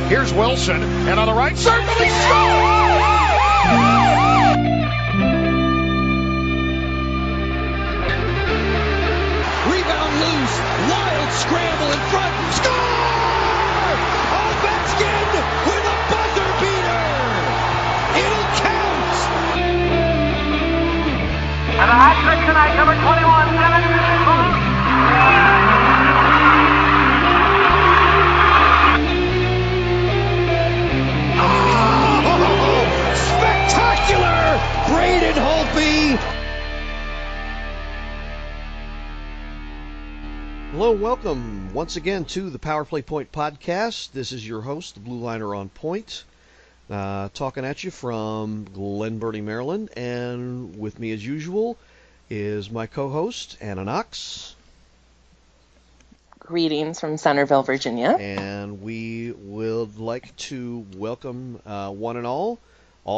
Here's Wilson, and on the right circle, he scores! Rebound loose, wild scramble in front, score! Ovechkin with a buzzer beater! It'll count! And a hat trick tonight, number 21, Spectacular! Braden Holtby! Hello, welcome once again to the Power Play Point podcast. This is your host, the Blue Liner on Point, talking at you from Glen Burnie, Maryland, and with me as usual is my co-host, Anna Knox. Greetings from Centerville, Virginia. And we would like to welcome one and all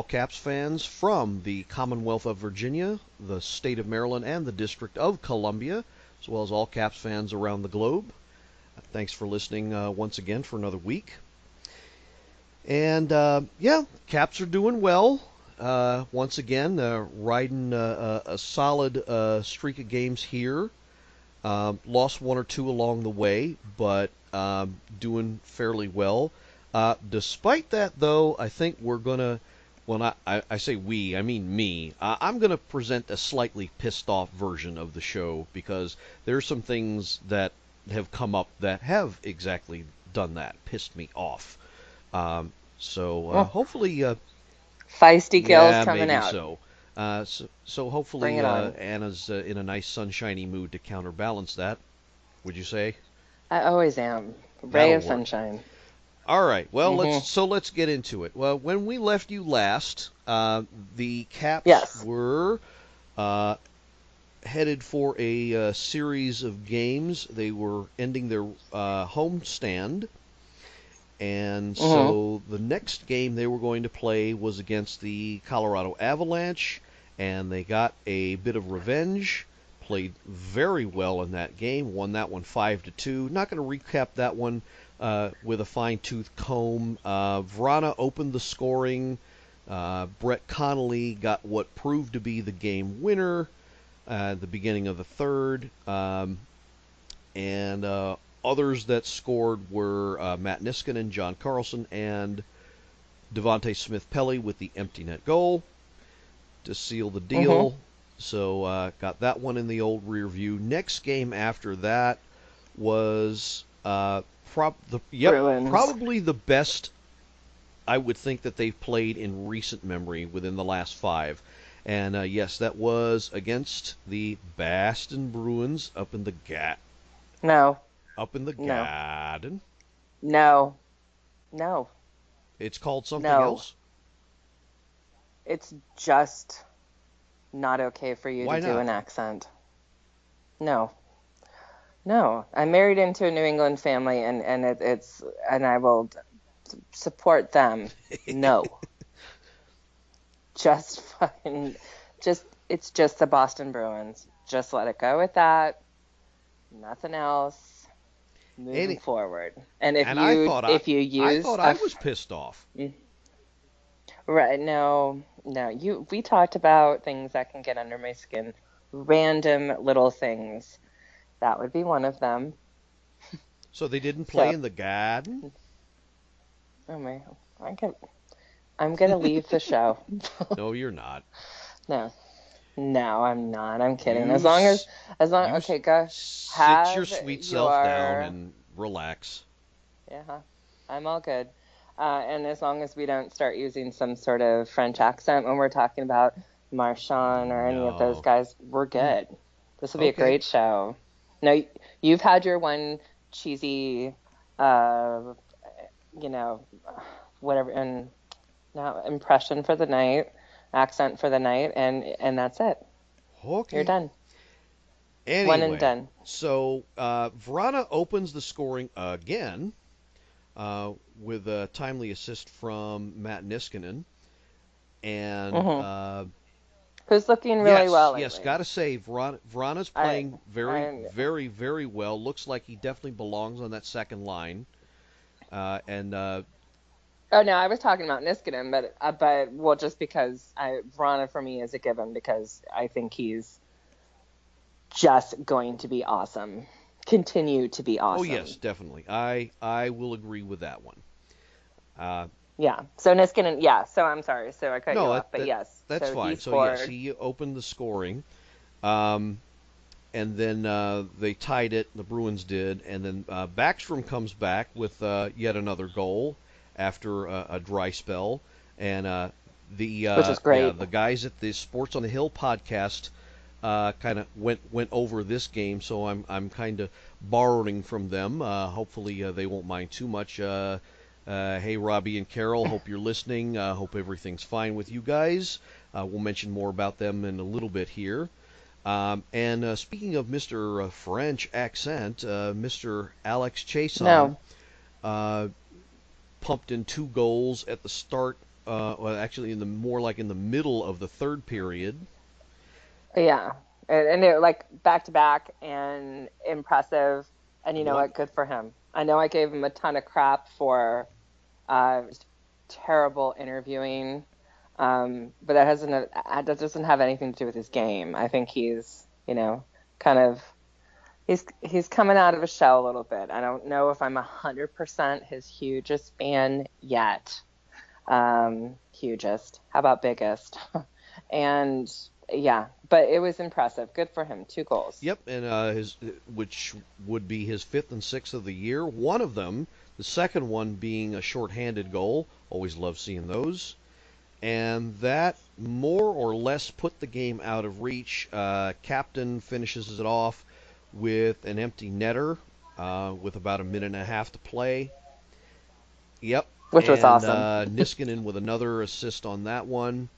Caps fans from the Commonwealth of Virginia, the state of Maryland, and the District of Columbia, as well as all Caps fans around the globe. Thanks for listening once again for another week. And Caps are doing well. Once again, riding a solid streak of games here. Lost one or two along the way, but doing fairly well. Despite that, though, I think we're going to, when I say we, I mean me, I'm going to present a slightly pissed off version of the show because there's some things that have come up that have exactly done that, pissed me off. Hopefully... feisty gills coming maybe out. So hopefully Anna's in a nice sunshiny mood to counterbalance that, would you say? I always am. Ray of sunshine. All right. Well, let's get into it. Well, when we left you last, the Caps were headed for a series of games. They were ending their homestand. And so the next game they were going to play was against the Colorado Avalanche, and they got a bit of revenge, played very well in that game, won that one 5-2. Not going to recap that one with a fine-tooth comb. Vrana opened the scoring. Brett Connolly got what proved to be the game winner at the beginning of the third. Others that scored were Matt Niskanen, John Carlson, and Devontae Smith-Pelly with the empty net goal to seal the deal. So got that one in the old rear view. Next game after that was probably the best I would think that they've played in recent memory within the last 5. And yes, that was against the Boston Bruins up in the Up in the garden? No. It's called something else? It's just not okay for you Why to not? do an accent. No. I'm married into a New England family, and I will support them. No. It's just the Boston Bruins. Just let it go with that. Nothing else. Moving forward, and I thought I was pissed off. Right? No. We talked about things that can get under my skin, random little things. That would be one of them. So they didn't play in the garden? Oh my! I'm gonna leave the show. No, you're not. No, I'm not. I'm kidding. As long as okay, go. Sit your sweet self down and relax. Yeah, I'm all good. And as long as we don't start using some sort of French accent when we're talking about Marchand or any of those guys, we're good. This will be a great show. No, you've had your one cheesy, whatever, and now impression for the night. Accent for the night, and that's it. Okay. You're done. Anyway, one and done. So Vrana opens the scoring again with a timely assist from Matt Niskanen. And who's looking really well lately. Yes, gotta say, Vrana's playing very, very well. Looks like he definitely belongs on that second line. Oh no, I was talking about Niskanen, but well, just because Vrana for me is a given because I think he's just going to be awesome, continue to be awesome. Oh yes, definitely. I will agree with that one. Yeah. So Niskanen, yeah. So I'm sorry. So I cut you off, but yes. That's so fine. So yes, he opened the scoring, and then they tied it. The Bruins did, and then Backstrom comes back with yet another goal after a dry spell, and which is great. the guys at the Sports on the Hill podcast kind of went over this game, so I'm kind of borrowing from them. Hopefully they won't mind too much. Hey, Robbie and Carol, hope you're listening. Hope everything's fine with you guys. We'll mention more about them in a little bit here. And speaking of Mr. French accent, Mr. Alex Chason pumped in 2 goals at the start. Well, actually, more like in the middle of the third period. Yeah, and they're like back to back and impressive. And you know what? Good for him. I know I gave him a ton of crap for terrible interviewing, but that doesn't have anything to do with his game. I think he's he's coming out of a shell a little bit. I don't know if I'm 100% his hugest fan yet. Hugest. How about biggest? And yeah, but it was impressive. Good for him. 2 goals. Yep, and which would be his 5th and 6th of the year. One of them, the second one, being a shorthanded goal. Always love seeing those. And that more or less put the game out of reach. Captain finishes it off with an empty netter with about a minute and a half to play. Yep. Which was awesome. Niskanen with another assist on that one.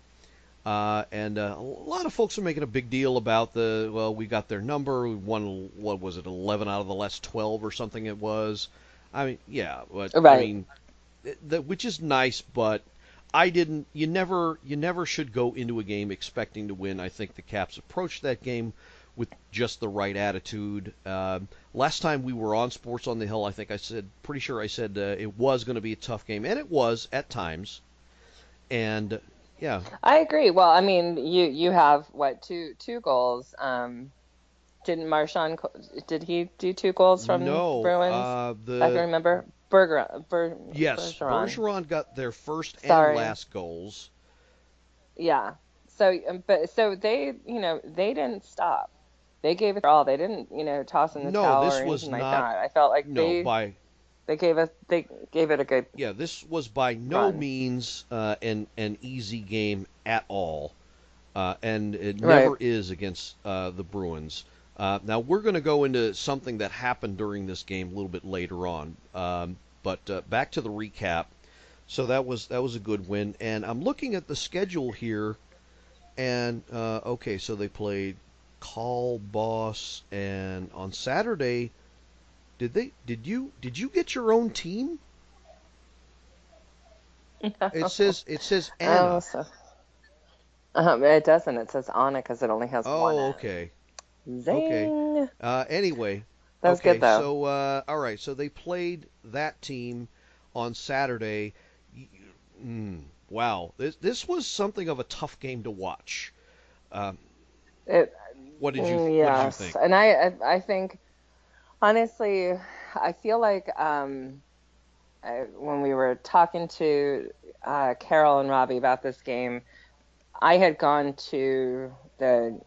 And a lot of folks are making a big deal about we got their number. We won, 11 out of the last 12 or something it was. I mean, yeah, but right. I mean, which is nice, but you never should go into a game expecting to win. I think the Caps approached that game with just the right attitude. Last time we were on Sports on the Hill, I think I said it was going to be a tough game, and it was at times. And yeah, I agree. Well, I mean, you have two goals. Didn't Marchand? Did he do 2 goals from Bruins? I can remember. Yes, Bergeron got their first and last goals. Yeah. So they they didn't stop. They gave it all. They didn't toss in the towel or anything like that. I felt like they gave it a good. Yeah, this was by no means an easy game at all, and it never is against the Bruins. Now we're going to go into something that happened during this game a little bit later on, but back to the recap. So that was a good win, and I'm looking at the schedule here, and okay, so they played Call Boss, and on Saturday. Did you get your own team? No. It says Anna. It doesn't. It says Anna because it only has one. Oh, okay. Zing. Okay. Anyway. That was good though. So all right. So they played that team on Saturday. Wow. This was something of a tough game to watch. What did you think? And I think. Honestly, I feel like when we were talking to Carol and Robbie about this game, I had gone to the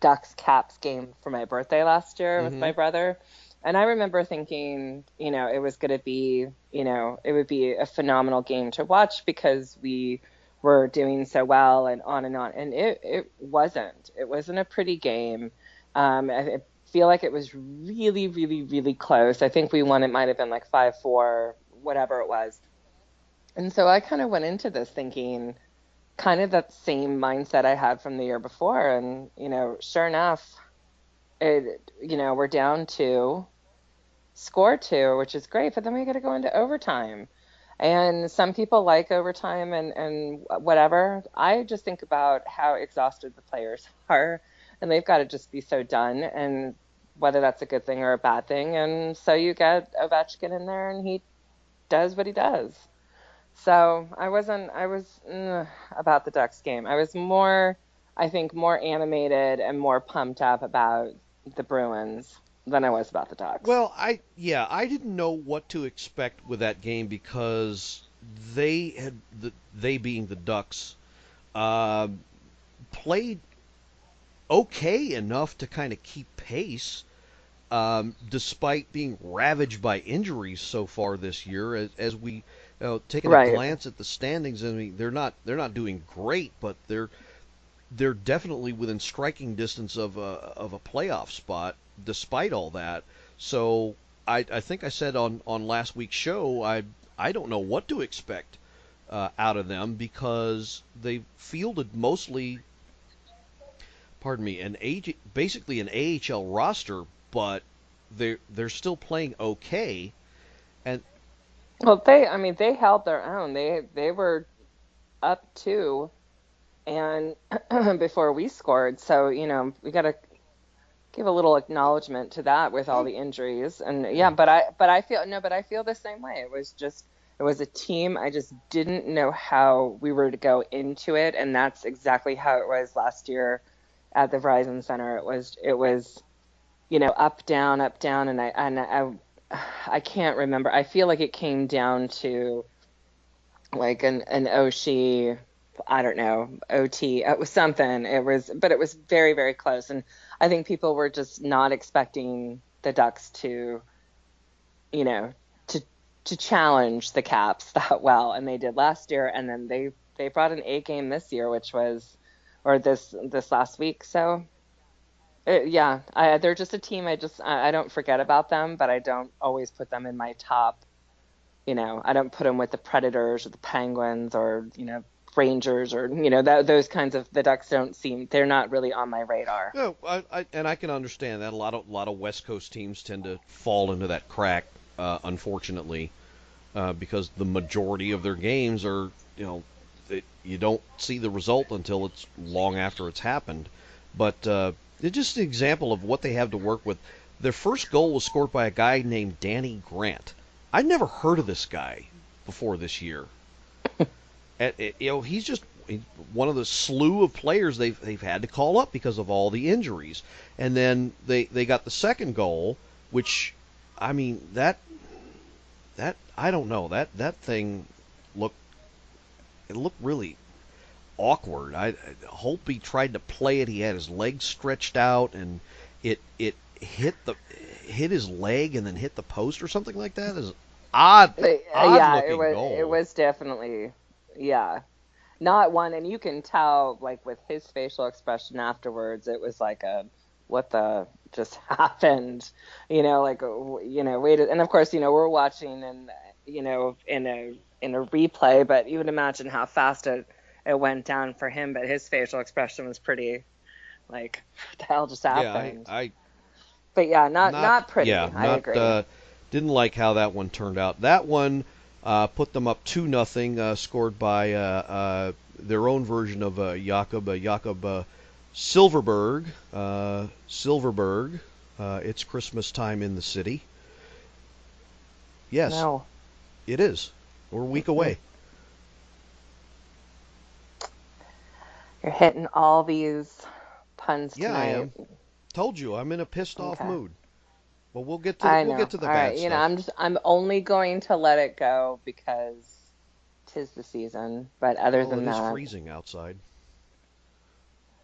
Ducks Caps game for my birthday last year with my brother, and I remember thinking, it was going to be, it would be a phenomenal game to watch because we were doing so well and on, and it wasn't. It wasn't a pretty game. I feel like it was really, really, really close. I think we won. It might have been like 5-4, whatever it was. And so I kind of went into this thinking kind of that same mindset I had from the year before. And, sure enough, we're down 2, score 2, which is great. But then we got to go into overtime. And some people like overtime and whatever. I just think about how exhausted the players are, and they've got to just be so done, and whether that's a good thing or a bad thing. And so you get Ovechkin in there, and he does what he does. So I was about the Ducks game. I was more, I think, more animated and more pumped up about the Bruins than I was about the Ducks. Well, I didn't know what to expect with that game because they being the Ducks uh, played okay enough to kind of keep pace, despite being ravaged by injuries so far this year. As we taking a Right. glance at the standings, I mean they're not doing great, but they're definitely within striking distance of a playoff spot, despite all that. So I think I said on last week's show I don't know what to expect out of them because they fielded mostly, pardon me, basically an AHL roster, but they're still playing okay. And Well, I mean, they held their own. They were up two and before we scored. So, we got to give a little acknowledgement to that with all oh the injuries. And yeah, yeah, but I feel the same way. It was a team. I just didn't know how we were to go into it, and that's exactly how it was last year at the Verizon Center. It was up down, I can't remember. I feel like it came down to like an Oshie, I don't know, OT. It was something. But it was very, very close. And I think people were just not expecting the Ducks to, you know, to challenge the Caps that well, and they did last year. And then they brought an A game this year, or this last week. So yeah, they're just a team. I don't forget about them, but I don't always put them in my top. I don't put them with the Predators or the Penguins or, Rangers or, those kinds of, the Ducks they're not really on my radar. no, and I can understand that a lot of West Coast teams tend to fall into that crack, unfortunately, because the majority of their games are, you don't see the result until it's long after it's happened. But it's just an example of what they have to work with. Their first goal was scored by a guy named Danny Grant. I'd never heard of this guy before this year. He's one of the slew of players they've had to call up because of all the injuries. And then they got the second goal, which, I mean, that I don't know, that thing looked it looked really awkward. Holtby tried to play it. He had his legs stretched out, and it hit his leg and then hit the post or something like that. Is odd Yeah, looking it goal. was definitely, yeah, not one. And you can tell, like, with his facial expression afterwards, it was like what the just happened, like, wait. And of course, we're watching and, in a replay, but you would imagine how fast it went down for him. But his facial expression was pretty, like, what the hell just Yeah, happened? I But yeah, not not pretty. yeah I not agree. didn't like how that one turned out. That one put them up 2-0, scored by their own version of Jakob Silverberg. Silverberg. It's Christmas time in the city. Yes, No. it is. We're a week away. You're hitting all these puns Yeah, I tonight. am. Told you, I'm in a pissed off Okay. mood. But we'll get to I we'll get know. to the All bad right. stuff. I'm only going to let it go because 'tis the season. But other Oh, than it is that, freezing outside.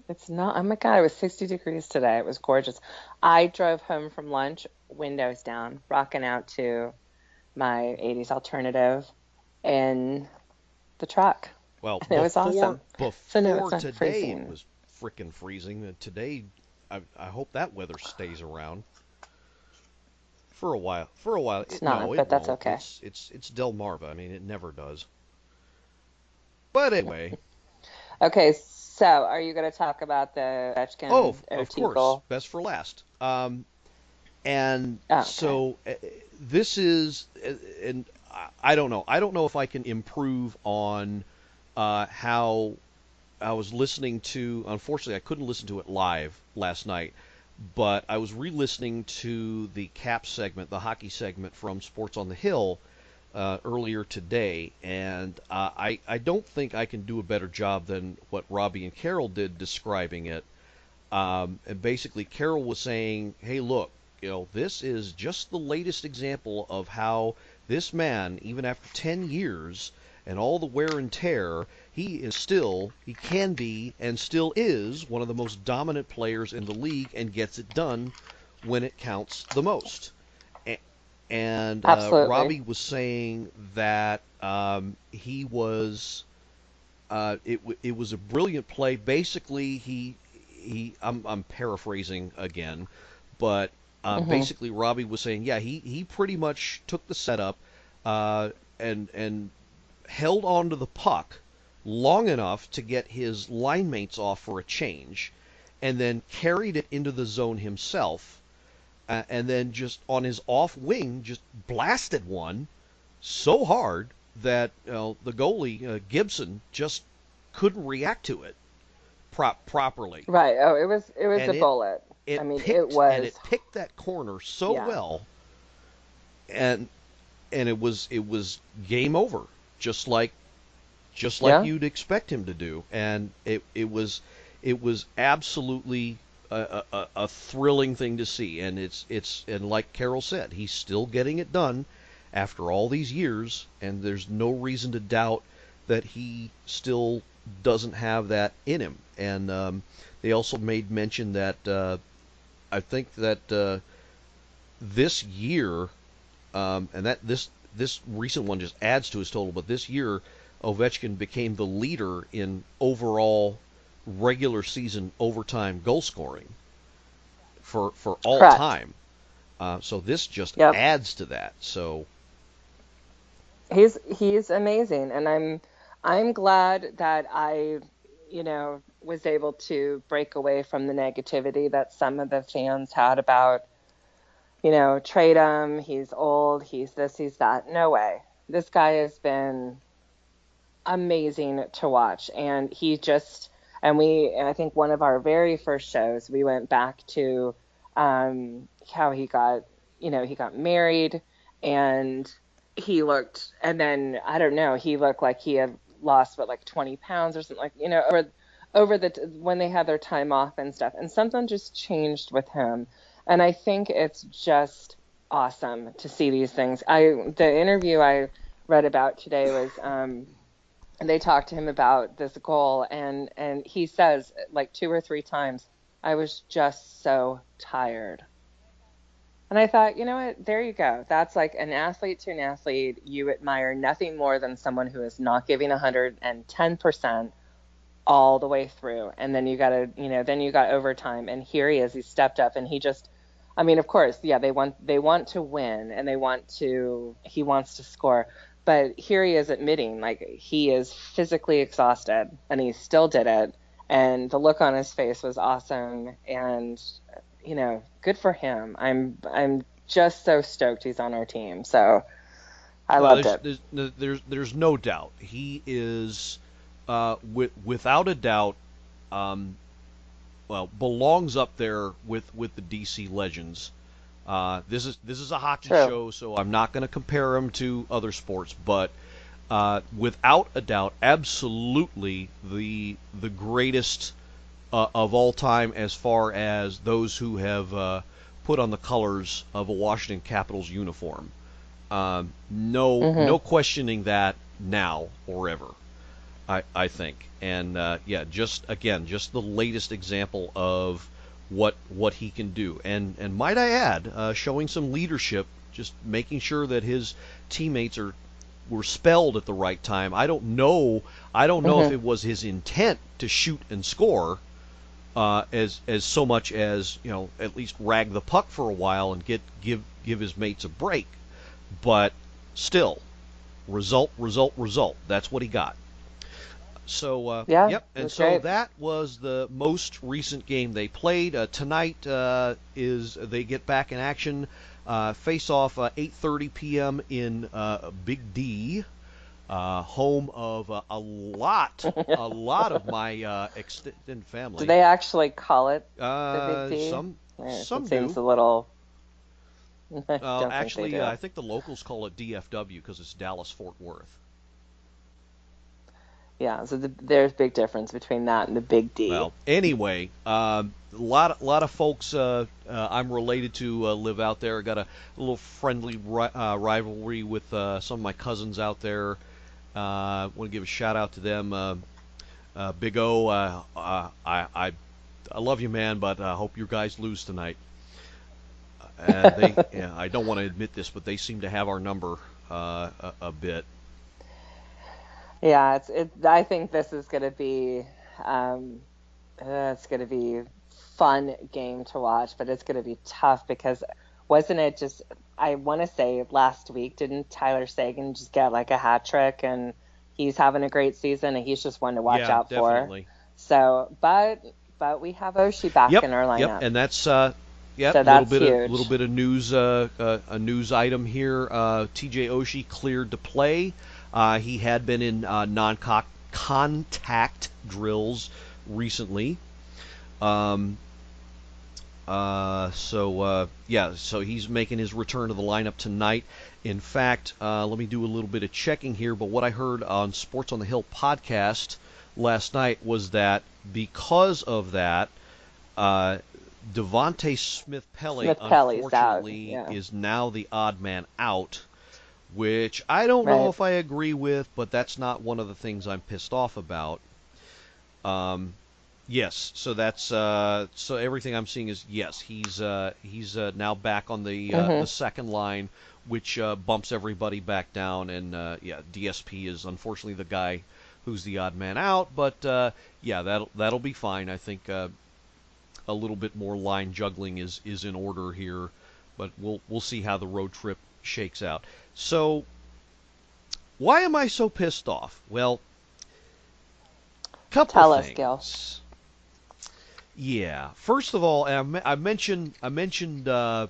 it's not. Oh my God, it was 60 degrees today. It was gorgeous. I drove home from lunch, windows down, rocking out to my 80s alternative in the truck. Well, And it was before awesome. So no, it's before not today it freezing. was frickin' freezing. Today, I hope that weather stays around for a while. For a while, It's no, not, it but that's won't. okay. It's Delmarva. I mean, it never does. But anyway, Okay, so are you going to talk about the oh, Ovechkin of OT course, goal? best for last. And Oh, okay. so this is, and I don't know. I don't know if I can improve on how I was listening to. Unfortunately, I couldn't listen to it live last night, but I was re-listening to the Cap segment, the hockey segment from Sports on the Hill earlier today, and I don't think I can do a better job than what Robbie and Carol did describing it. And basically, Carol was saying, "Hey, look, this is just the latest example of how this man, even after 10 years and all the wear and tear, he can be, and still is, one of the most dominant players in the league and gets it done when it counts the most." And Robbie was saying that he was, it was a brilliant play. Basically, I'm paraphrasing again, but basically Robbie was saying, yeah, he pretty much took the setup and held on to the puck long enough to get his line mates off for a change, and then carried it into the zone himself, and then just on his off wing just blasted one so hard that the goalie Gibson just couldn't react to it properly. Right. Oh, it was a bullet. It picked that corner so well, and it was game over, just like you'd expect him to do, and it was absolutely a thrilling thing to see, and and like Carol said, he's still getting it done after all these years, and there's no reason to doubt that he still doesn't have that in him. And they also made mention that I think that this year, and that this recent one just adds to his total, but this year Ovechkin became the leader in overall regular season overtime goal scoring for all Correct. time. So this just adds to that. So he's amazing, and I'm glad that I was able to break away from the negativity that some of the fans had about trade him, he's old, he's this, he's that. No way. This guy has been amazing to watch, and I think one of our very first shows, we went back to how he got married, and he looked, and then I don't know, he looked like he had lost like 20 pounds or something, over when they had their time off and stuff, and something just changed with him. And I think it's just awesome to see these things. The interview I read about today was they talked to him about this goal, and he says like 2 or 3 times, I was just so tired. And I thought, you know what, there you go. That's like an athlete to an athlete. You admire nothing more than someone who is not giving 110% all the way through. And then you got overtime, and here he is. He stepped up, and he just, of course, yeah, they want to win, and he wants to score. But here he is admitting, like, he is physically exhausted, and he still did it. And the look on his face was awesome, and good for him. I'm just so stoked he's on our team. So I loved it. There's no doubt he is, without a doubt, belongs up there with the DC legends. This is a hockey show, so I'm not going to compare him to other sports, but without a doubt, absolutely the greatest of all time as far as those who have put on the colors of a Washington Capitals uniform. No questioning that now or ever, I think. And just the latest example of what he can do, and might I add, showing some leadership, just making sure that his teammates were spelled at the right time. I don't know if it was his intent to shoot and score, as so much as at least rag the puck for a while and give his mates a break, but still, result. That's what he got. So yep, and so great. That was the most recent game they played. Tonight is they get back in action Face off 8:30 p.m. in Big D, home of a lot of my extended family. Do they actually call it the Big D? Some it seems do. a little. I don't Actually, think they do. I think the locals call it DFW because it's Dallas Fort Worth. Yeah, so there's big difference between that and the Big D. Well, anyway, a lot of folks I'm related to live out there. Got a little friendly rivalry with some of my cousins out there. Want to give a shout out to them. Big O, I love you, man, but I hope you guys lose tonight. And they, I don't want to admit this, but they seem to have our number a bit. Yeah, I think this is going to be, it's going to be fun game to watch, but it's going to be tough because wasn't it just, I want to say last week, didn't Tyler Sagan just get like a hat trick and he's having a great season and he's just one to watch out definitely. for. So, but we have Oshie back in our lineup. Yep, and that's so a that's little bit of news, a news item here. TJ Oshie cleared to play. He had been in non-contact drills recently. So he's making his return to the lineup tonight. In fact, let me do a little bit of checking here, but what I heard on Sports on the Hill podcast last night was that because of that, Devontae Smith-Pelly unfortunately is now the odd man out, which I don't know if I agree with, but that's not one of the things I'm pissed off about. Yes, so that's so everything I'm seeing is yes, he's now back on the second line, which bumps everybody back down, and DSP is unfortunately the guy who's the odd man out, but that'll be fine. I think a little bit more line juggling is in order here, but we'll see how the road trip shakes out. So, why am I so pissed off? Well, couple of things. Tell us, Gil. Yeah. First of all, I mentioned a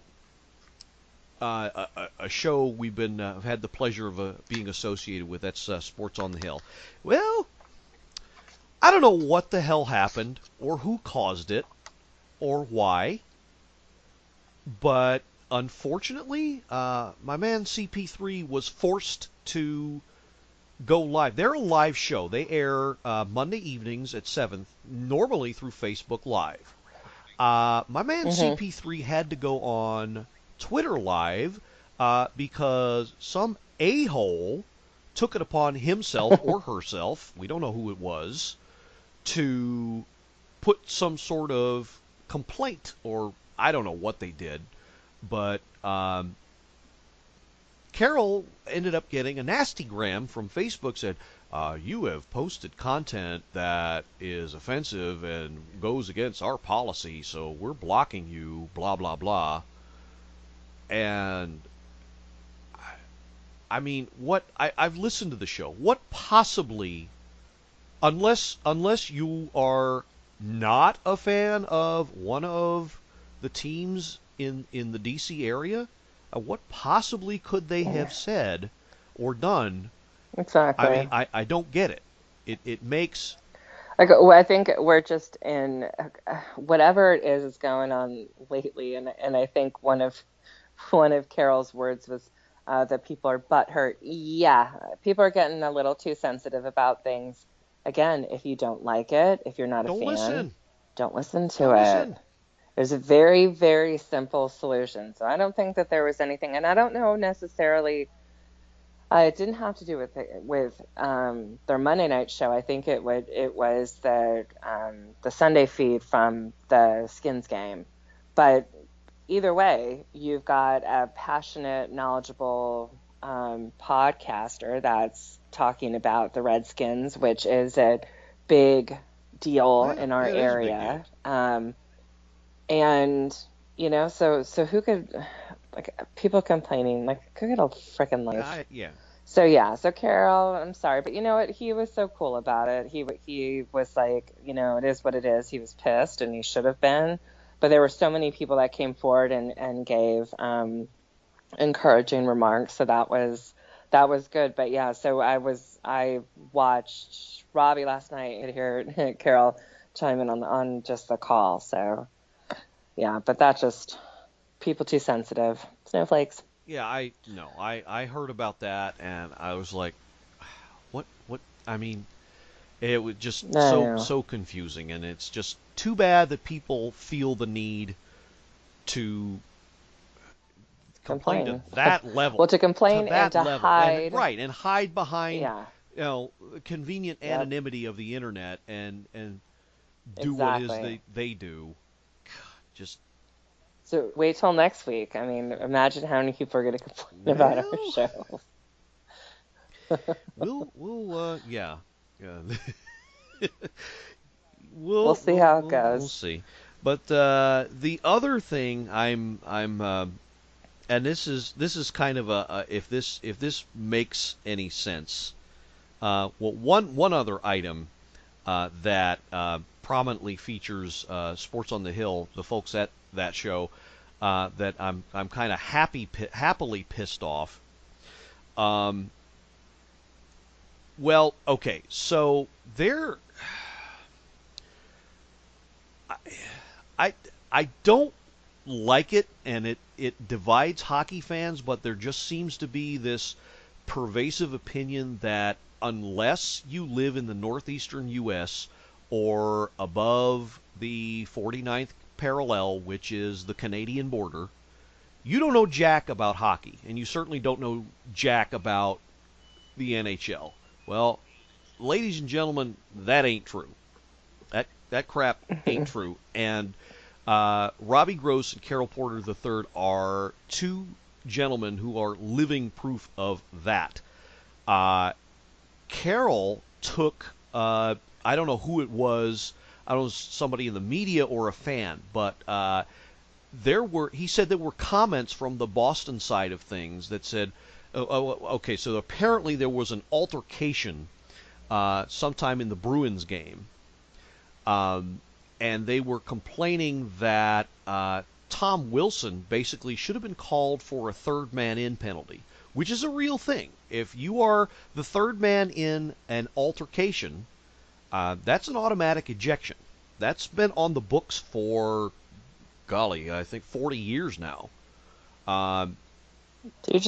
show we've been had the pleasure of being associated with. That's Sports on the Hill. Well, I don't know what the hell happened or who caused it or why, but unfortunately, my man CP3 was forced to go live. They're a live show. They air Monday evenings at 7, normally through Facebook Live. My man CP3 had to go on Twitter Live because some a-hole took it upon himself or herself, we don't know who it was, to put some sort of complaint, or I don't know what they did, but Carol ended up getting a nasty gram from Facebook, said, you have posted content that is offensive and goes against our policy, so we're blocking you, blah, blah, blah. And, I mean, I've listened to the show. What possibly, unless you are not a fan of one of the teams in the DC area, what possibly could they have said or done? Exactly. I mean, I don't get it. It makes... I think we're just in whatever it is going on lately, and I think one of Carol's words was that people are butthurt. Yeah, people are getting a little too sensitive about things. Again, if you don't like it, if you're not a fan, don't listen to it. There's a very, very simple solution. So I don't think that there was anything, and I don't know necessarily. It didn't have to do with their Monday night show. I think it was the Sunday feed from the Skins game. But either way, you've got a passionate, knowledgeable podcaster that's talking about the Redskins, which is a big deal in our area. And, you know, so who could, like, people complaining, like, who could a freaking life? So Carol, I'm sorry, but you know what? He was so cool about it. He was like, you know, it is what it is. He was pissed, and he should have been. But there were so many people that came forward and gave encouraging remarks. So that was good. But yeah, so I watched Robbie last night. I could hear Carol chime in on just the call. So yeah, but that's just people too sensitive. Snowflakes. Yeah, I heard about that and I was like, what? I mean, it was just No. so confusing, and it's just too bad that people feel the need to complain to that level. Well, to complain and to hide. And hide behind Yeah. convenient Yep. anonymity of the internet and do Exactly. what it is they do. Just So wait till next week. I mean, imagine how many people are going to complain about our show. yeah. We'll see how it goes. We'll see. But the other thing I'm and this is kind of a if this makes any sense. One other item that prominently features Sports on the Hill, the folks at that show, that I'm kind of happily pissed off. Well, okay, so there, I don't like it, and it divides hockey fans, but there just seems to be this pervasive opinion that unless you live in the northeastern U.S. or above the 49th parallel, which is the Canadian border, you don't know jack about hockey, and you certainly don't know jack about the NHL. Well, ladies and gentlemen, that ain't true. That crap ain't true. And Robbie Gross and Carol Porter III are two gentlemen who are living proof of that. Carol took, I don't know who it was, I don't know, somebody in the media or a fan, but he said there were comments from the Boston side of things that said, okay, so apparently there was an altercation sometime in the Bruins game, and they were complaining that Tom Wilson basically should have been called for a third man in penalty, which is a real thing. If you are the third man in an altercation, that's an automatic ejection. That's been on the books for, golly, I think 40 years now. Did you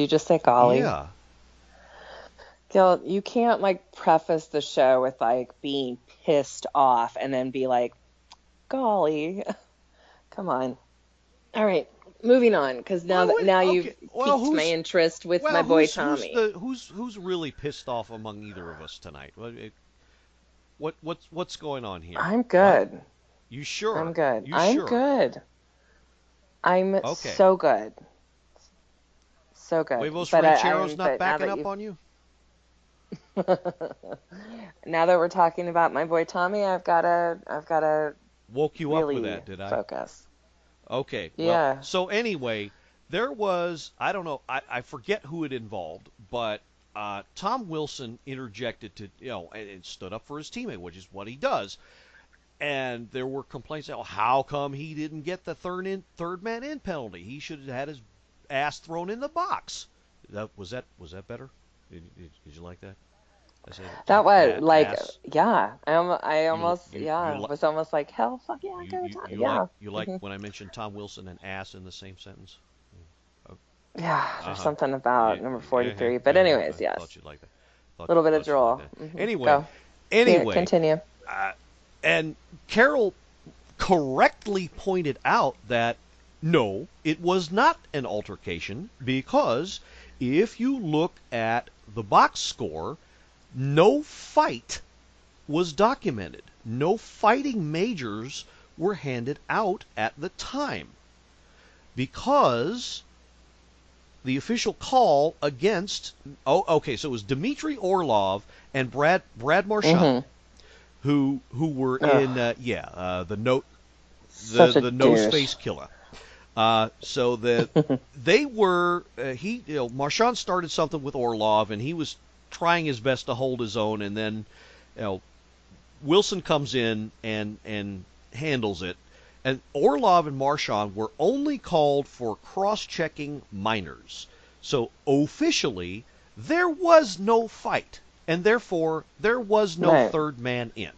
just say golly? Yeah. Gil, you can't preface the show with being pissed off and then be like, golly. Come on. All right, moving on, because you've piqued my interest with my boy Tommy. Who's really pissed off among either of us tonight? What's going on here? I'm good. What? You sure? I'm good. Sure? Good. I'm okay. So good. So good. Huevos Rancheros not backing up on you? Now that we're talking about my boy Tommy, I've gotta woke you really up with that, did I? Focus. Okay. Yeah. Well, so anyway, there was, I don't know, I forget who it involved, but Tom Wilson interjected to, and stood up for his teammate, which is what he does. And there were complaints, how come he didn't get the third man in penalty? He should have had his ass thrown in the box. Was that better? Did you like that? That was yeah. I almost was almost like, hell, fuck yeah, go Tom. Yeah. You like when I mentioned Tom Wilson and ass in the same sentence? Yeah, there's something about number 43. But anyways, yes. Thought you'd like that. A little bit of droll. Anyway, continue. And Carol correctly pointed out that no, it was not an altercation, because if you look at the box score, no fight was documented. No fighting majors were handed out at the time, because the official call against, so it was Dmitry Orlov and Brad Marchand, who were in the nose face killer. So that they were Marchand started something with Orlov, and he was trying his best to hold his own, and then Wilson comes in and handles it, And Orlov and Marchand were only called for cross-checking minors. So officially, there was no fight, and therefore there was no third man in.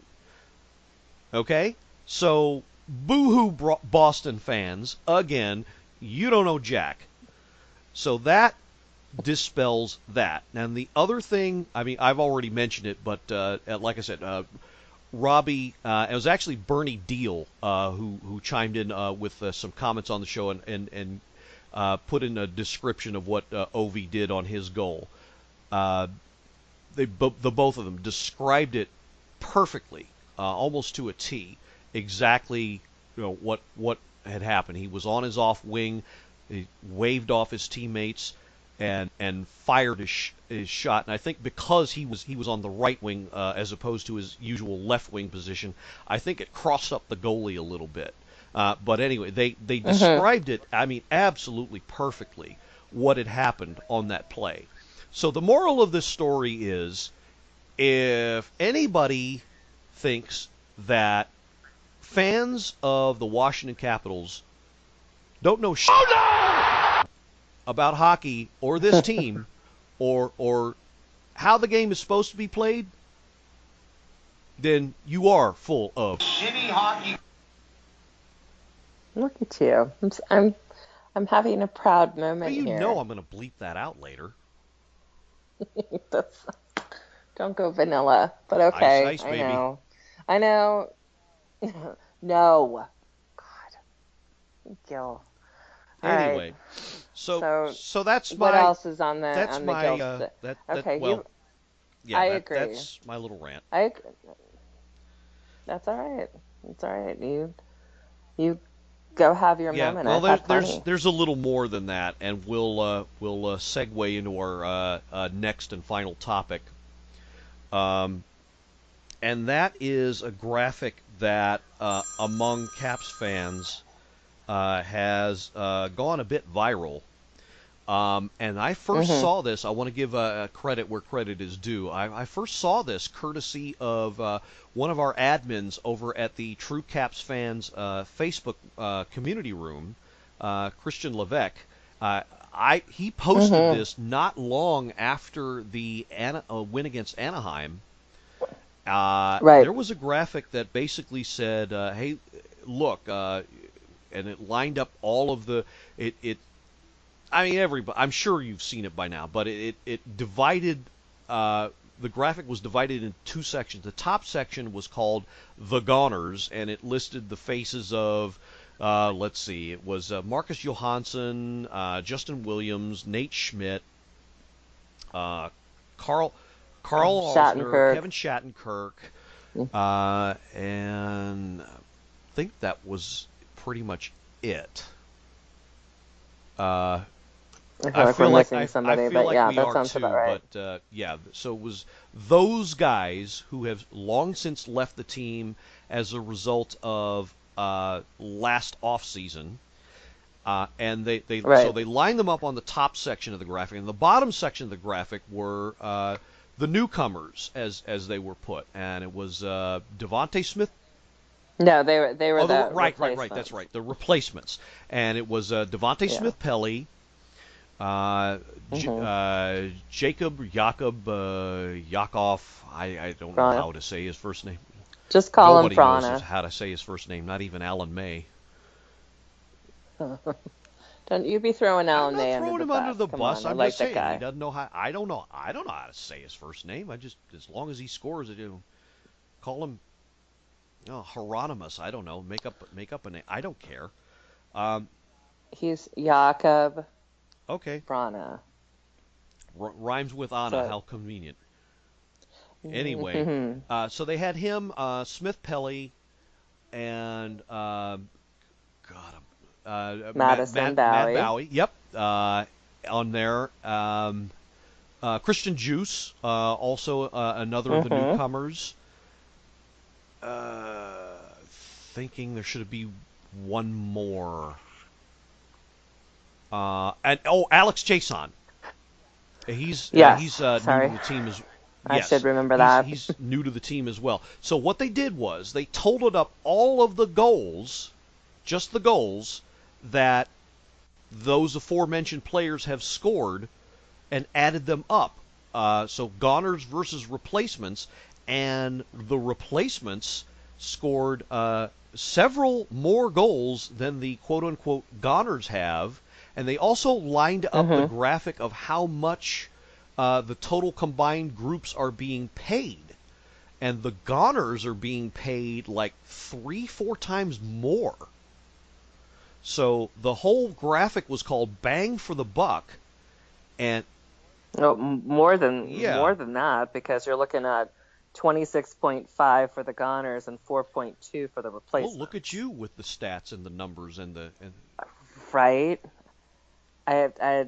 Okay? So, boo-hoo Boston fans, again, you don't know jack. So that dispels that. And the other thing, I mean, I've already mentioned it, but like I said, Robbie, it was actually Bernie Deal who chimed in with some comments on the show and put in a description of what Ovi did on his goal. The both of them described it perfectly, almost to a T, exactly what had happened. He was on his off wing, he waved off his teammates, and fired his shot. And I think because he was on the right wing as opposed to his usual left wing position, I think it crossed up the goalie a little bit. But anyway, they described it, I mean, absolutely perfectly what had happened on that play. So the moral of this story is, if anybody thinks that fans of the Washington Capitals don't know shit about hockey or this team or how the game is supposed to be played, then you are full of shitty hockey. Look at you. I'm having a proud moment here. You know I'm going to bleep that out later. Don't go vanilla, but okay. Ice, baby. I know. No. God. Gil. Anyway, right. so that's what my. What else is on the that's on my. The Gil okay. Well, I agree. That's my little rant. That's all right. It's all right. You go have your moment. Well, there's a little more than that, and we'll segue into our next and final topic. And that is a graphic that among Caps fans has gone a bit viral. And I first saw this. I want to give credit where credit is due. I first saw this courtesy of one of our admins over at the True Caps Fans Facebook community room, Christian Levesque. He posted this not long after the win against Anaheim. Right. There was a graphic that basically said, "Hey, look," and it lined up all of the I mean, everybody. I'm sure you've seen it by now, but it divided. The graphic was divided into two sections. The top section was called "The Goners," and it listed the faces of, let's see, it was Marcus Johansson, Justin Williams, Nate Schmidt, Carl Alsner, Kevin Shattenkirk, and I think that was pretty much it. I feel like that sounds about right. But so it was those guys who have long since left the team as a result of last off season, and so they lined them up on the top section of the graphic, and the bottom section of the graphic were the newcomers as they were put, and it was Devontae Smith. No, they were right. That's right, the replacements, and it was Devontae Smith-Pelly. Jacob Yakov. I don't know how to say his first name. Just call Nobody him Frana. knows how to say his first name. Not even Alan May. Don't you be throwing Alan May under the bus? I'm not throwing him under the bus. I'm just saying he doesn't know how. I don't know how to say his first name. I just, as long as he scores it, call him. Hieronymus. I don't know. Make up a name. I don't care. He's Jakob. Okay. Frana. Rhymes with Anna. How convenient. Anyway, so they had him, Smith-Pelly, and Madison Bowie. Matt Bowie. Yep. On there, Christian Juice, also another of the newcomers. Thinking there should be one more. Alex Chason. He's new to the team as I should remember that. He's new to the team as well. So what they did was they totaled up all of the goals just the goals that those aforementioned players have scored and added them up. So goners versus replacements, and the replacements scored several more goals than the quote-unquote goners have, and they also lined up the graphic of how much the total combined groups are being paid. And the goners are being paid like 3-4 times more. So the whole graphic was called Bang for the Buck, and no, more than that, because you're looking at 26.5 for the goners and 4.2 for the replacements. Oh, look at you with the stats and the numbers and right. I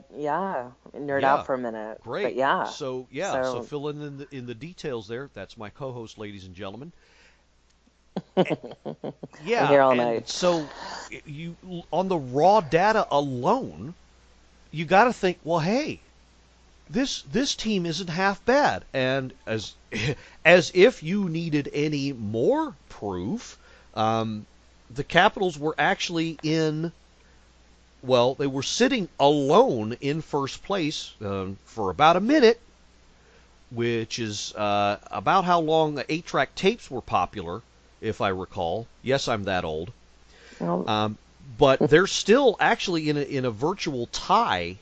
nerd out for a minute. Great. But yeah. So fill in the details there. That's my co-host, ladies and gentlemen. Yeah. I'm here all night. So you on the raw data alone, you got to think, well, hey, this team isn't half bad. And as if you needed any more proof, the Capitals were actually they were sitting alone in first place for about a minute, which is about how long the 8-track tapes were popular, if I recall. Yes, I'm that old. But they're still actually in a virtual tie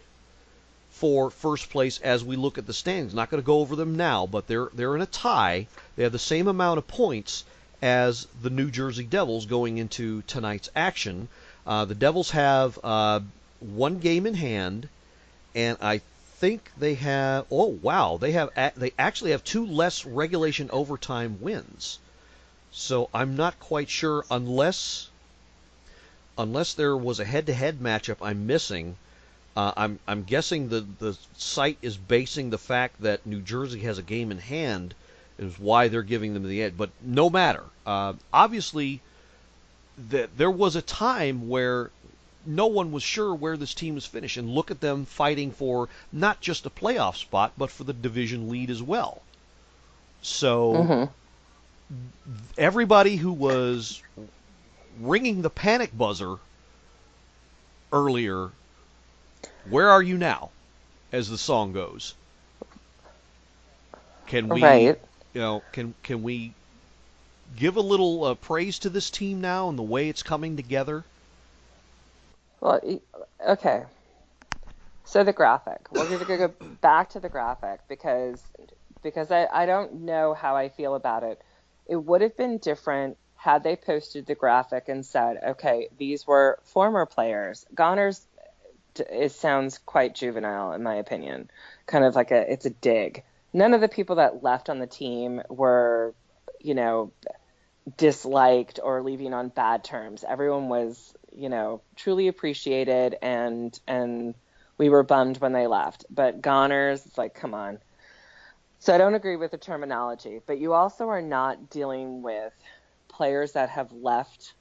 for first place as we look at the standings. Not going to go over them now, but they're in a tie. They have the same amount of points as the New Jersey Devils going into tonight's action. The Devils have one game in hand, and I think they have. Oh wow, they actually have 2 less regulation overtime wins. So I'm not quite sure unless there was a head-to-head matchup I'm missing. I'm guessing the site is basing the fact that New Jersey has a game in hand is why they're giving them the edge. But no matter, obviously. There was a time where no one was sure where this team was finished, and look at them fighting for not just a playoff spot, but for the division lead as well. So everybody who was ringing the panic buzzer earlier, where are you now, as the song goes? Can we, can we give a little praise to this team now and the way it's coming together? Well, okay. So the graphic. We're going to go back to the graphic because I don't know how I feel about it. It would have been different had they posted the graphic and said, okay, these were former players. Goners, it sounds quite juvenile in my opinion. Kind of like it's a dig. None of the people that left on the team were, disliked or leaving on bad terms. Everyone was, truly appreciated, and we were bummed when they left. But goners, it's like, come on. So I don't agree with the terminology, but you also are not dealing with players that have left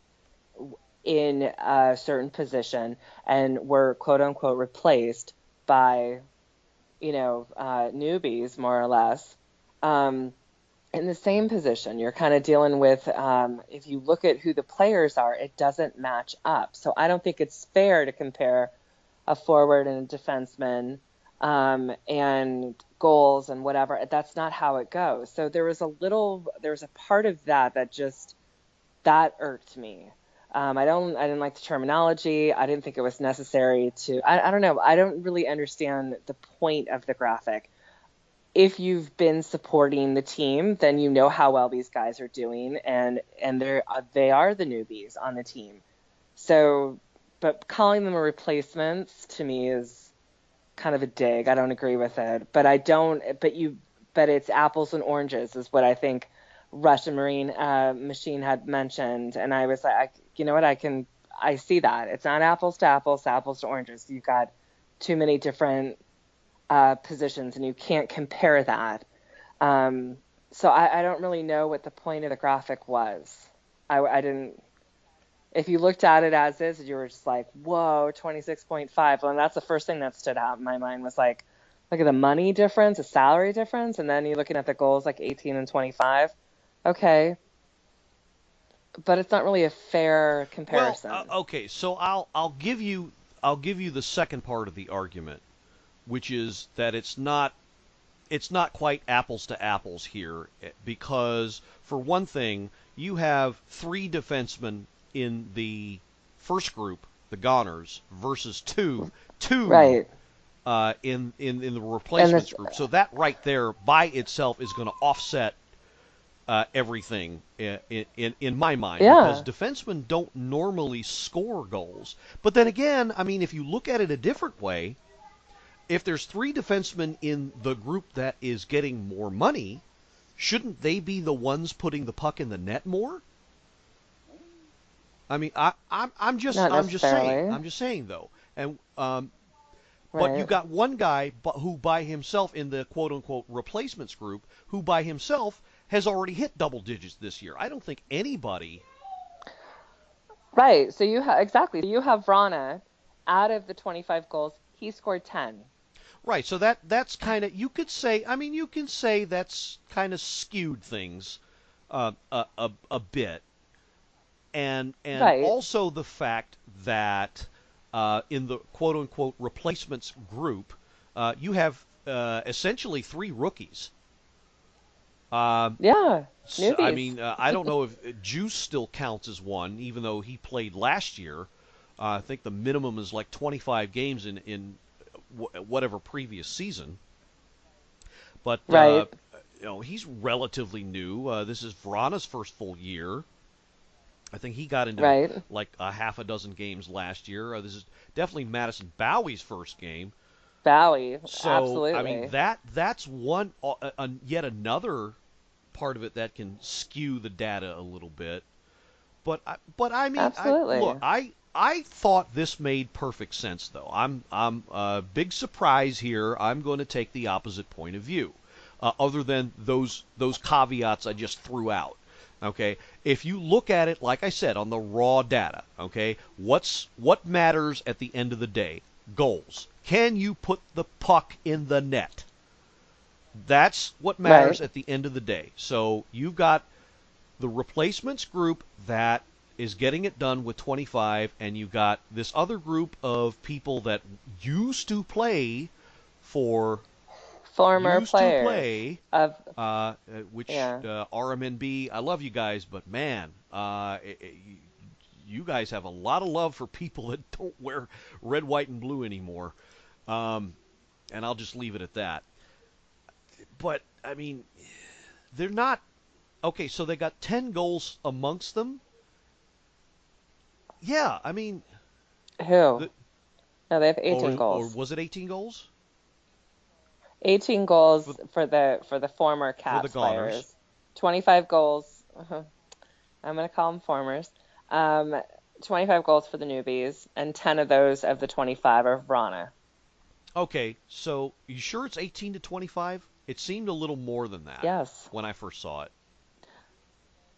in a certain position and were quote unquote replaced by, newbies more or less. In the same position, you're kind of dealing with, if you look at who the players are, it doesn't match up. So I don't think it's fair to compare a forward and a defenseman and goals and whatever. That's not how it goes. So there was a part of that irked me. I didn't like the terminology. I didn't think it was necessary to, I don't know. I don't really understand the point of the graphic. If you've been supporting the team, then you know how well these guys are doing, and they are the newbies on the team. So, but calling them a replacements to me is kind of a dig. I don't agree with it, but it's apples and oranges is what I think Russian Marine Machine had mentioned, and I was like, you know what, I see that it's not apples to apples, apples to oranges. You've got too many different positions, and you can't compare that. So I don't really know what the point of the graphic was. I didn't. If you looked at it as is, you were just like, whoa, 26.5. Well, and that's the first thing that stood out in my mind was like, look at the money difference, the salary difference, and then you're looking at the goals like 18 and 25. Okay. But it's not really a fair comparison. Well, okay, so I'll give you the second part of the argument, which is that it's not quite apples to apples here because for one thing, you have three defensemen in the first group, the Goners, versus two Right. in the replacements this, group. So that right there by itself is going to offset everything in my mind because yeah. defensemen don't normally score goals. But then again, I mean, if you look at it a different way, if there's three defensemen in the group that is getting more money, shouldn't they be the ones putting the puck in the net more? I mean, I'm just Not saying. necessarily. I'm just saying though. And but you Right. got one guy who by himself in the quote unquote replacements group who by himself has already hit double digits this year. I don't think anybody. Right. So you have exactly. So you have Vrana out of the 25 goals, he scored 10. Right, so that's kind of, you could say, I mean, you can say that's kind of skewed things a bit, and Right. also the fact that in the quote unquote replacements group, you have essentially three rookies. Uh, Yeah. I Newbies. mean, I don't know if Juice still counts as one, even though he played last year. I think the minimum is like 25 games in whatever previous season. But Right. he's relatively new. This is Verana's first full year. I think he got into Right. like a half a dozen games last year. This is definitely Madison Bowie's first game. Bowie. So I mean Absolutely. that's one yet another part of it that can skew the data a little bit. But I mean I look Absolutely. I thought this made perfect sense though. I'm a big surprise here. I'm going to take the opposite point of view. Other than those caveats I just threw out. Okay, if you look at it, like I said, on the raw data, okay, what matters at the end of the day? Goals. Can you put the puck in the net? That's what Right. matters at the end of the day. So you've got the replacements group that is getting it done with 25, and you've got this other group of people that used to play for Former used to players play, of which yeah. RMNB. I love you guys, but man, you guys have a lot of love for people that don't wear red, white, and blue anymore. Um, and I'll just leave it at that. But I mean, they're not okay. So they got 10 goals amongst them. Yeah, I mean, Who? the, No, they have 18 or goals. was it 18 goals 18 for, goals for the former for the Caps Goners? players. 25 goals. I'm going to call them formers. Um, 25 goals for the newbies, and 10 of those of the 25 are Vrana. Okay, so you sure it's 18 to 25? It seemed a little more than that Yes. when I first saw it.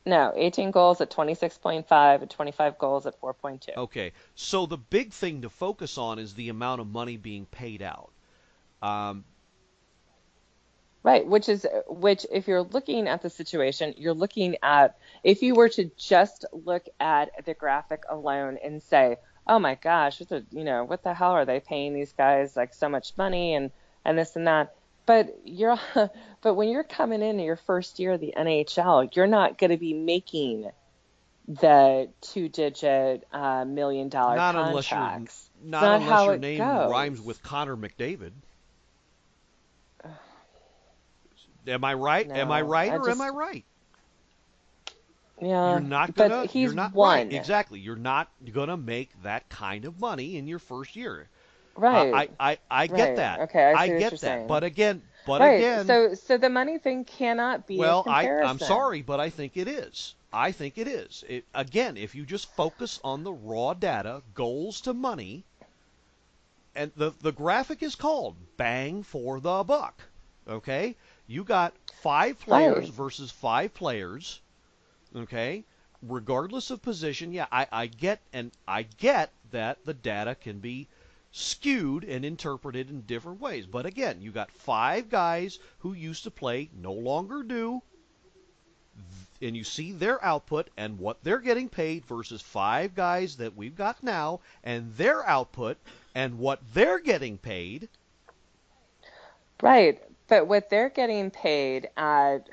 No, 18 goals at 26.5 and 25 goals at 4.2. Okay, so the big thing to focus on is the amount of money being paid out. Um, Right, which if you're looking at the situation, you're looking at if you were to just look at the graphic alone and say, "Oh my gosh, what the hell are they paying these guys like so much money and this and that?" But but when you're coming in your first year of the NHL, you're not going to be making the two-digit $1 million not unless your contracts. It's not not unless how your it name goes. rhymes with Connor McDavid. Am I right? Am I No, right I or am I just right? yeah, but You're he's not right. won. Exactly. You're not gonna make that kind of money in your first year. Right. I get Right. that. Okay, I I see what get you're that. saying. But Right. again, So the money thing cannot be a well, I'm comparison. sorry, but I think it is. I think it is. Again, if you just focus on the raw data, goals to money, and the graphic is called bang for the buck. Okay? You got 5 players Right. versus 5 players. Okay? Regardless of position, yeah, I get that the data can be skewed and interpreted in different ways. But again, you got 5 guys who used to play, no longer do. you see their output and what they're getting paid versus 5 guys that we've got now and their output and what they're getting paid. Right. But what they're getting paid at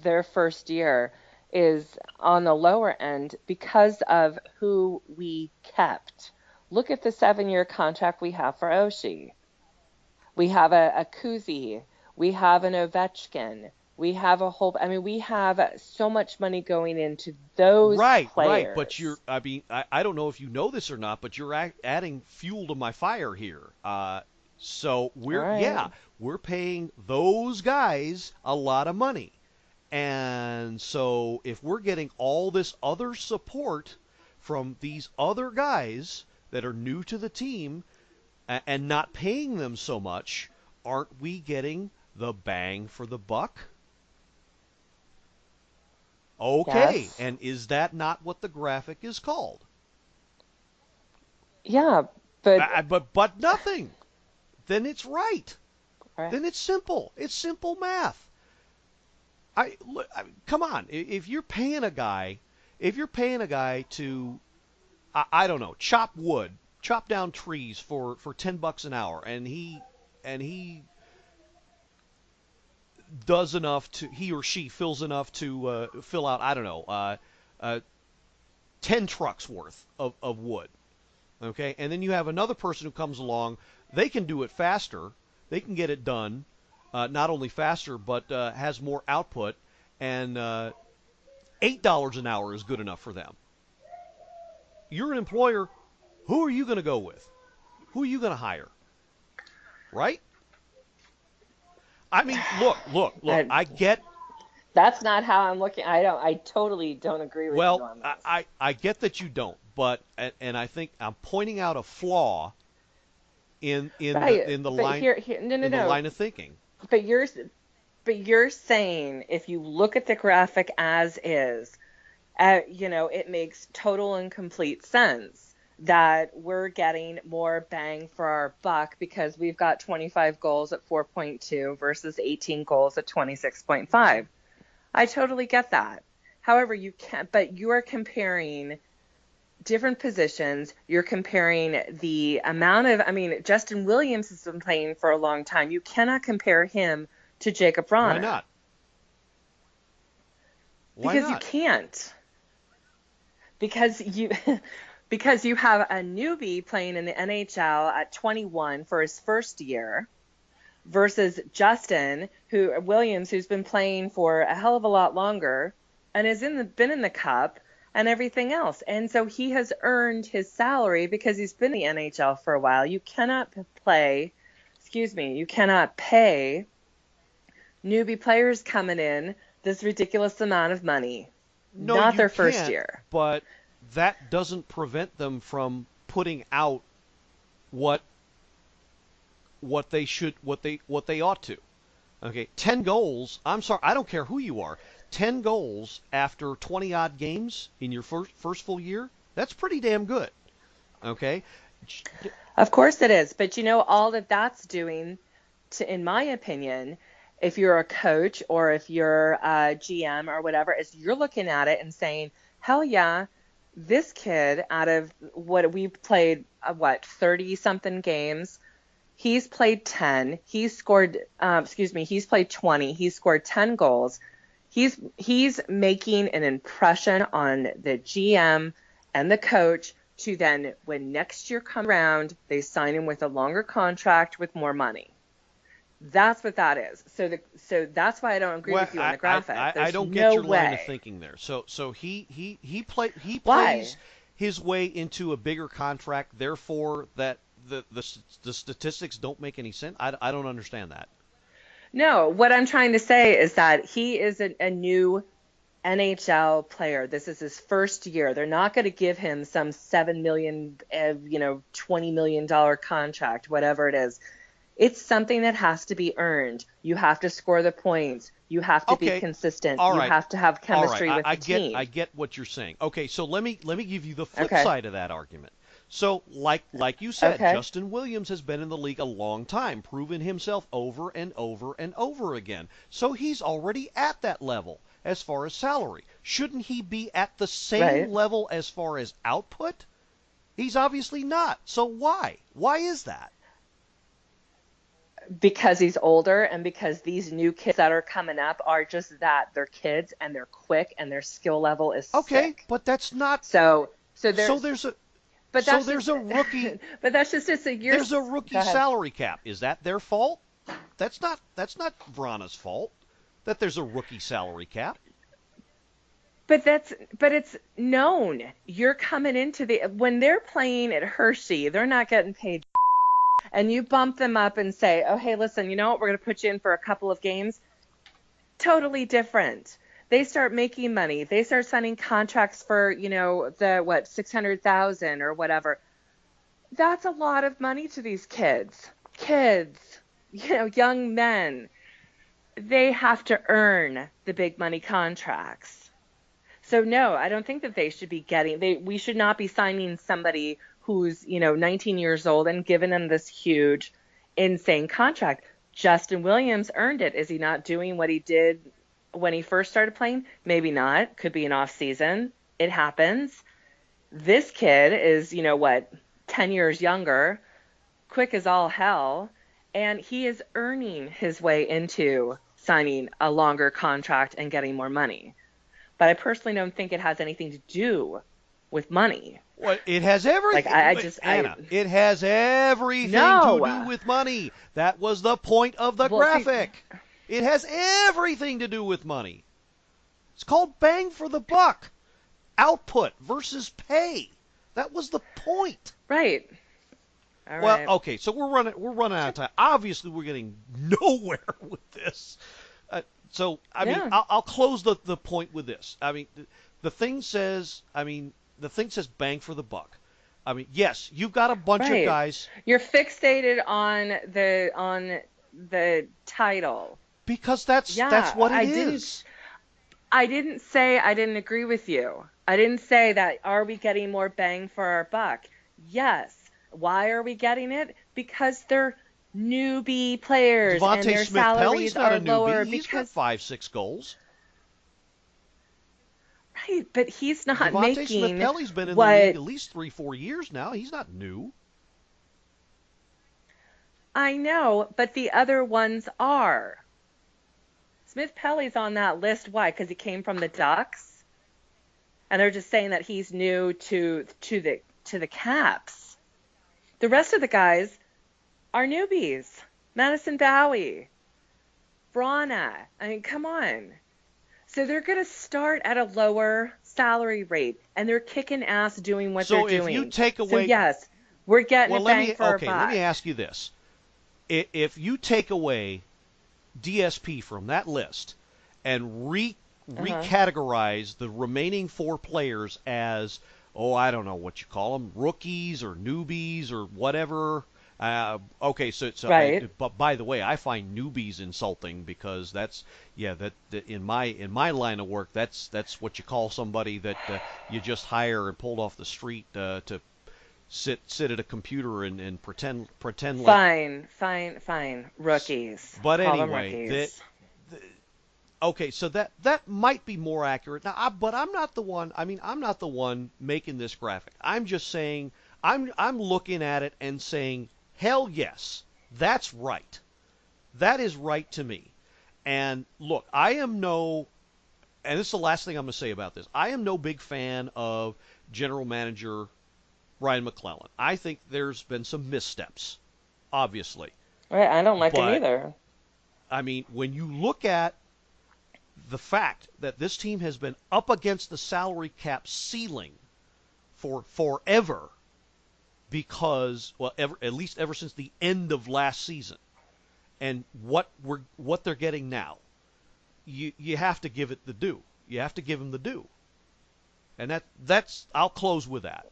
their first year is on the lower end because of who we kept. Look at the 7-year contract we have for Oshie. We have a Kuzi. We have an Ovechkin. We have a whole. I mean, we have so much money going into those Right, players. right. But I don't know if you know this or not, but you're adding fuel to my fire here. So we're paying those guys a lot of money. And so if we're getting all this other support from these other guys that are new to the team and not paying them so much, aren't we getting the bang for the buck? Okay, Yes. and is that not what the graphic is called? Yeah, But nothing. Then it's right. right. Then it's simple. It's simple math. Come on. If you're paying a guy to, I don't know, chop wood, chop down trees for $10 an hour, and he does enough to, he or she fills enough to fill out, I don't know, 10 trucks worth of wood. Okay, and then you have another person who comes along. They can do it faster. They can get it done. Not only faster, but has more output, and $8 an hour is good enough for them. You're an employer. Who are you going to go with? Who are you going to hire? Right? I mean, look. I get. That's not how I'm looking. I totally don't agree with you on this. I get that you don't, but and I think I'm pointing out a flaw in the line the line of thinking. But you're saying if you look at the graphic as is, it makes total and complete sense that we're getting more bang for our buck because we've got 25 goals at 4.2 versus 18 goals at 26.5. I totally get that. However, you are comparing different positions. You're comparing the amount of, Justin Williams has been playing for a long time. You cannot compare him to Jacob Bronner. Why not? Because you can't. Because you have a newbie playing in the NHL at 21 for his first year versus Justin Williams, who's been playing for a hell of a lot longer and has been in the Cup and everything else. And so he has earned his salary because he's been in the NHL for a while. You cannot pay newbie players coming in this ridiculous amount of money. No, not you their can't, first year. But that doesn't prevent them from putting out what they ought to. Okay, 10 goals. I'm sorry, I don't care who you are. 10 goals after 20 odd games in your first full year. That's pretty damn good. Okay? Of course it is, but all that that's doing in my opinion, if you're a coach or if you're a GM or whatever, is you're looking at it and saying, hell yeah, this kid out of what we played, 30-something games, he's played 10. He's scored, he's played 20. He's scored 10 goals. He's making an impression on the GM and the coach to then, when next year comes around, they sign him with a longer contract with more money. That's what that is. So that's why I don't agree with you on the graphic. I don't get your line of thinking there. So he plays his way into a bigger contract. Therefore, that the statistics don't make any sense. I don't understand that. No, what I'm trying to say is that he is a new NHL player. This is his first year. They're not going to give him some $7 million, $20 million contract, whatever it is. It's something that has to be earned. You have to score the points. You have to be consistent. All right. You have to have chemistry with the team. I get what you're saying. Okay, so let me give you the flip side of that argument. So, like you said, Justin Williams has been in the league a long time, proven himself over and over and over again. So he's already at that level. as far as salary. Shouldn't he be at the same level as far as output? He's obviously not. So why? Why is that? Because he's older, and because these new kids that are coming up are just that. They're kids, and they're quick, and their skill level is sick. But that's not. So there's a rookie. But that's just a year. There's a rookie salary cap. Is that their fault? That's not Vrana's fault that there's a rookie salary cap. But it's known. You're coming into when they're playing at Hershey, they're not getting paid. And you bump them up and say, oh, hey, listen, you know what? We're going to put you in for a couple of games. Totally different. They start making money. They start signing contracts for, $600,000 or whatever. That's a lot of money to these kids. Young men. They have to earn the big money contracts. So no, I don't think that they should be we should not be signing somebody who's, 19 years old and giving them this huge, insane contract. Justin Williams earned it. Is he not doing what he did when he first started playing? Maybe not. Could be an off season. It happens. This kid is, 10 years younger, quick as all hell, and he is earning his way into signing a longer contract and getting more money. But I personally don't think it has anything to do with money. Well, it has everything. Anna, it has everything to do with money. That was the point of the graphic. It has everything to do with money. It's called bang for the buck. Output versus pay. That was the point. Right. All right. Okay, so we're running out of time. Obviously, we're getting nowhere with this. I'll close the point with this. I mean, the thing says bang for the buck. I mean, yes, you've got a bunch of guys. You're fixated on the title. Because that's what it is. I didn't say I didn't agree with you. I didn't say that are we getting more bang for our buck? Yes. Why are we getting it? Because they're newbie players and their salaries are lower. He's got 5-6 goals. Right, but he's not making Smith-Pelly's been in the league at least 3-4 years now. He's not new. I know, but the other ones are. Smith-Pelly's on that list. Why? Because he came from the Ducks, and they're just saying that he's new to the Caps. The rest of the guys are newbies. Madison Bowie, Vrana. I mean, come on. So they're going to start at a lower salary rate, and they're kicking ass doing what they're doing. So if you take away... So yes, we're getting a bang for our buck. Let me ask you this. If you take away DSP from that list and recategorize the remaining 4 players as, I don't know what you call them, rookies or newbies or whatever... right. But by the way, I find newbies insulting because that in my line of work, that's what you call somebody that you just hire and pulled off the street to sit at a computer and pretend like. Fine. Rookies. But call anyway, okay, so that might be more accurate now. But I'm not the one. I mean, I'm not the one making this graphic. I'm just saying I'm looking at it and saying, hell yes, that's right. That is right to me. And look, and this is the last thing I'm going to say about this, I am no big fan of general manager Ryan McClellan. I think there's been some missteps, obviously. Right, I don't like him either. I mean, when you look at the fact that this team has been up against the salary cap ceiling for forever, because at least ever since the end of last season, and what they're getting now, you have to give it the due. You have to give them the due, and that's I'll close with that.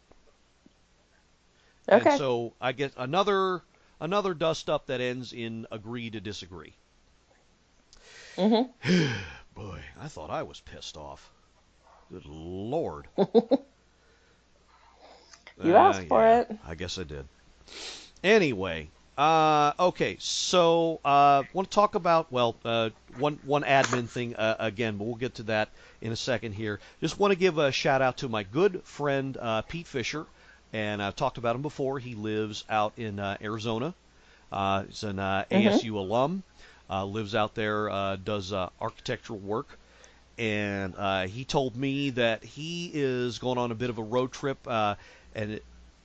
Okay. And so I get another dust up that ends in agree to disagree. Mm-hmm. Boy, I thought I was pissed off. Good Lord. You asked for it. I guess I did. Anyway, Okay, so want to talk about one admin thing again, but we'll get to that in a second here. Just want to give a shout out to my good friend Pete Fisher, and I've talked about him before. He lives out in Arizona. He's an ASU alum, lives out there, does architectural work, and he told me that he is going on a bit of a road trip, and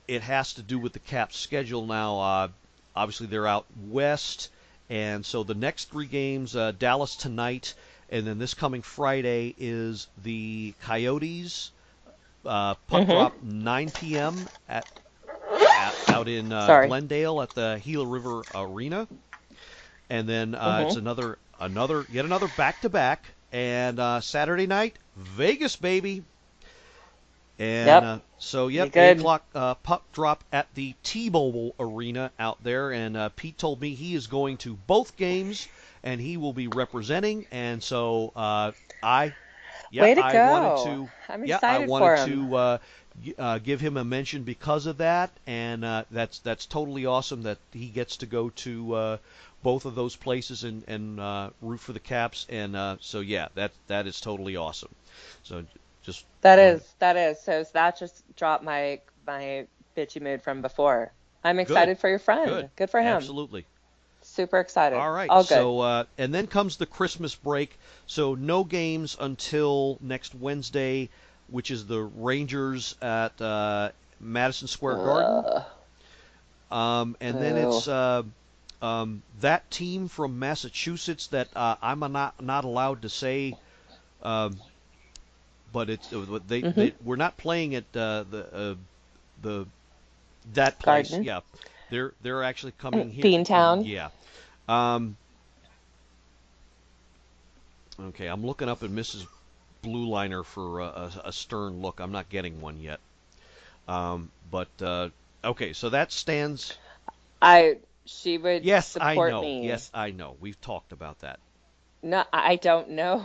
it has to do with the Caps schedule now. Obviously, they're out west, and so the next 3 games, Dallas tonight, and then this coming Friday is the Coyotes. Puck drop 9 p.m. out in Glendale at the Gila River Arena, and then it's yet another back-to-back, and Saturday night, Vegas, baby. And so 8 o'clock puck drop at the T-Mobile Arena out there, and Pete told me he is going to both games, and he will be representing, and so Way to go. I'm excited for him. To give him a mention because of that, and that's totally awesome that he gets to go to both of those places and root for the Caps, and so that is totally awesome. So just that is so that just dropped my bitchy mood from before. I'm excited for your friend. Good for him. Absolutely. Super excited. All right. All good. So and then comes the Christmas break. So no games until next Wednesday, which is the Rangers at Madison Square Garden. And then it's that team from Massachusetts that I'm not allowed to say. But it's we're not playing at that place. Garden. Yeah, they're actually coming here. Beantown. Yeah. Okay, I'm looking up at Mrs. Blue Liner for a stern look. I'm not getting one yet. But okay, so that stands. She would Yes, I support know. me. Yes, I know. We've talked about that. No, I don't know.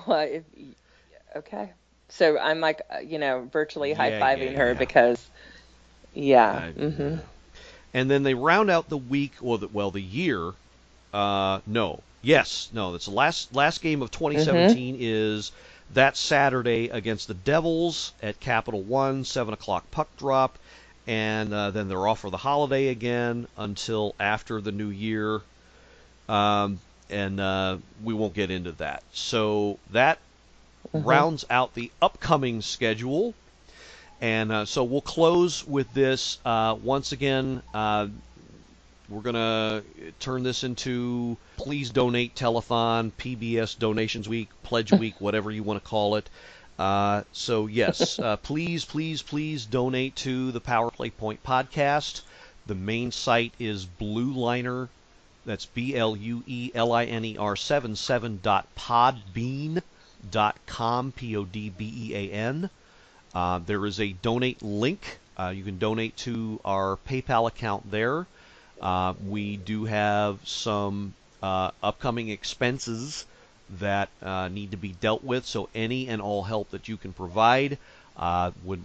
Okay. So I'm like, virtually high-fiving her because, And then they round out the week, or the year. No. Yes. No. That's the last game of 2017 is that Saturday against the Devils at Capital One, 7 o'clock puck drop, and then they're off for the holiday again until after the new year, and we won't get into that. So that rounds out the upcoming schedule, and so we'll close with this. Once again, we're going to turn this into Please Donate Telethon, PBS Donations Week, Pledge Week, whatever you want to call it. So yes, please donate to the Power Play Point podcast. The main site is Blue Liner. That's BLUELINER 77.podbean.com, PODBEAN. There is a donate link. You can donate to our PayPal account there. We do have some upcoming expenses that need to be dealt with, so any and all help that you can provide would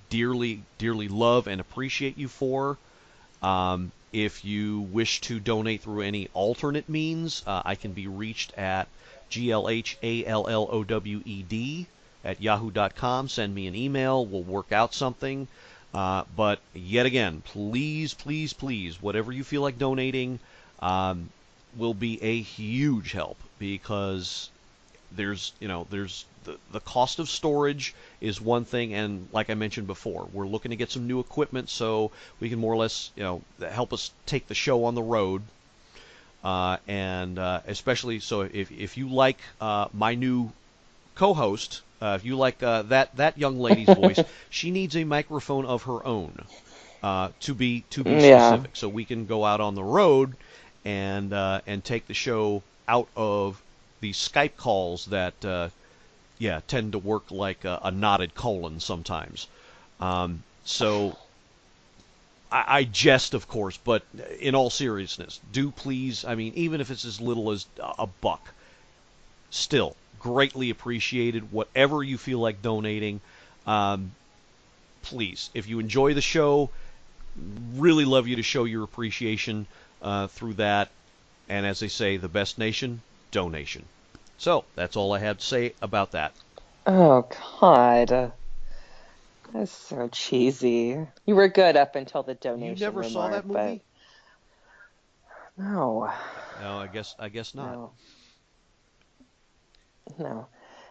dearly love and appreciate you for. If you wish to donate through any alternate means, I can be reached at glhallowed at yahoo.com. Send me an email. We'll work out something. But yet again, please, whatever you feel like donating will be a huge help, because there's the cost of storage is one thing, and like I mentioned before, we're looking to get some new equipment so we can more or less help us take the show on the road. And especially so if you like my new co-host, if you like that young lady's voice, she needs a microphone of her own to be specific, so we can go out on the road and take the show out of the Skype calls that tend to work like a knotted colon sometimes. So I jest, of course, but in all seriousness, do please, I mean, even if it's as little as $1, still greatly appreciated. Whatever you feel like donating, please, if you enjoy the show, really love you to show your appreciation. through that. And as they say, the best nation, donation. So that's all I have to say about that. Oh, God. That's so cheesy. You were good up until the donation. You never saw that movie? No. No, I guess not. No.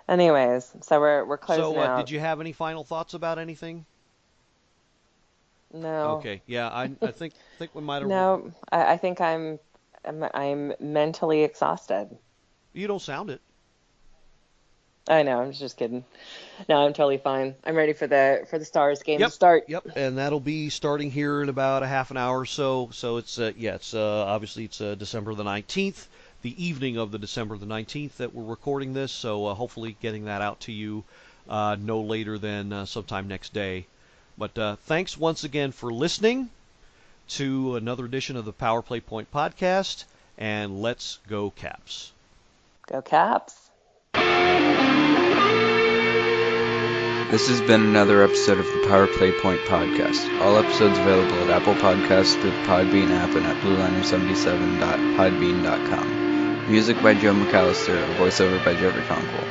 Anyways, so we're closing out. So, did you have any final thoughts about anything? No. Okay. Yeah, I think we might have. No, I think I'm mentally exhausted. You don't sound it. I know. I'm just kidding. No, I'm totally fine. I'm ready for the Stars game to start. Yep, and that'll be starting here in about a half an hour or so. So it's obviously it's December the 19th, the evening of the December the 19th that we're recording this. So hopefully getting that out to you no later than sometime next day. But thanks once again for listening to another edition of the Power Play Point podcast, and let's go Caps. Go Caps. This has been another episode of the Power Play Point podcast. All episodes available at Apple Podcasts, through the Podbean app, and at blueliner77.podbean.com. Music by Joe McAllister, a voiceover by Trevor Conquel.